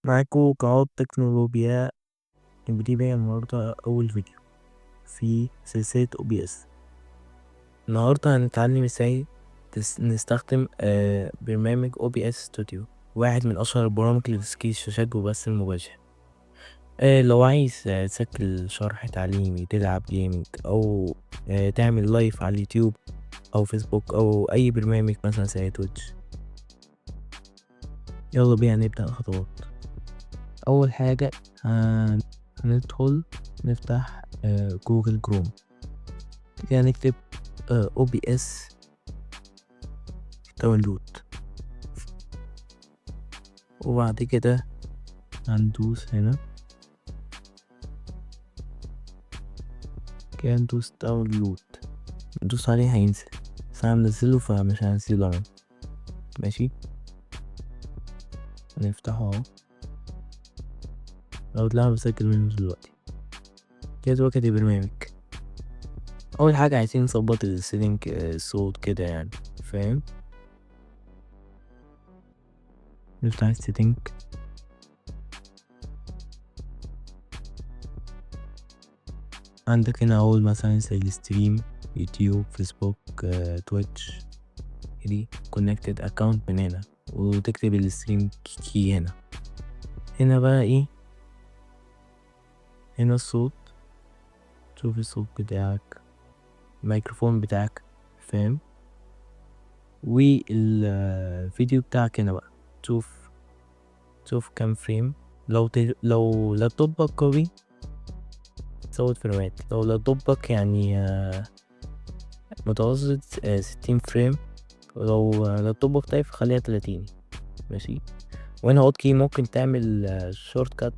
معاكم قناة تكنولوجيا. دي بقى النهاردة أول فيديو في سلسلة OBS. النهاردة هنتعلم ازاي نستخدم برنامج OBS ستوديو، واحد من أشهر البرامج لتسجيل الشاشات ببث المباشر. لو عايز تسجل شرح تعليمي، تلعب جيمنج، أو تعمل لايف على اليوتيوب أو فيسبوك أو أي برنامج مثلا زي تويتش. يلا بينا نبدأ الخطوات. أول حاجة هندخل نفتح جوجل كروم، كده نكتب OBS داونلود، وبعد كده هندوس هنا، كده ندوس داونلود، ندوس عليه هينزل، بس أنا منزله فمش هنزله أنا. ماشي، نفتحه اهو، لو طلع بسجل منه دلوقتي. كده كده برنامج. أول حاجة عايزين نظبط السيتنج، الصوت كده يعني، فاهم؟ نفتح السيتنج، عندك هنا أول مثلا زي الستريم، يوتيوب، فيسبوك، تويتش، دي كونكتد اكونت من هنا، وتكتب الستريم كي هنا. هنا بقى ايه؟ هنا الصوت، تشوف الصوت بتاعك، الميكروفون بتاعك، فاهم؟ والفيديو بتاعك هنا بقى تشوف كام فريم. لو لابتوبك قوي تزود فريمات، لو لابتوبك يعني متوسط 60 فريم، ولو لابتوبك ضعيف خليها 30. ماشي. وهنا هوت كي ممكن تعمل شورت كات،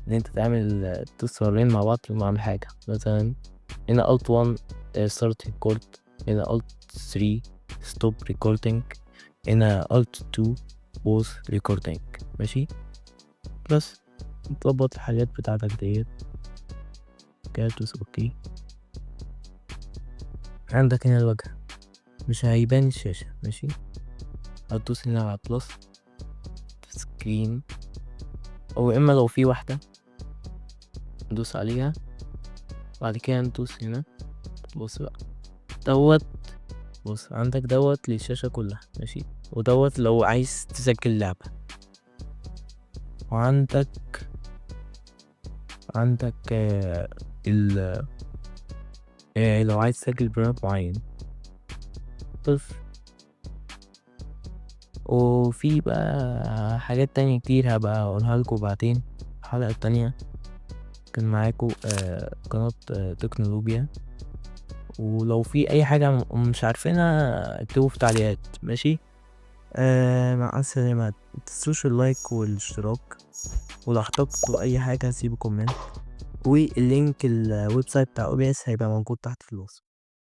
ان انت تعمل تصورين مع بعض ومعمل حاجة. مثلا هنا Alt 1 start record، هنا Alt 3 stop recording، هنا Alt 2 pause recording. ماشي، بس تظبط الحاجات بتاعتك ديت كده، تدوس اوكي. عندك هنا الواجهة، مش هيبان الشاشة. ماشي، هتدوس هنا على بلس سكرين، او اما لو في واحدة ندوس عليها، بعد كده ندوس هنا. بص بقى دوت، بص عندك دوت للشاشة كلها. ماشي، ودوت لو عايز تسجل لعبة. وعندك ال لو عايز تسجل برنامج معين. بس وفي بقى حاجات تانية كتير هبقى اقولها لكم بعدين الحلقة التانية. كان معاكم قناة تكنولوجيا، ولو في اي حاجة مش عارفينها اكتبوا في تعليقات. ماشي، مع السلامة. متنسوش اللايك والاشتراك، ولو احتجتوا اي حاجة سيبوا كومنت، واللينك الويب سايت بتاع OBS هيبقى موجود تحت في الوصف.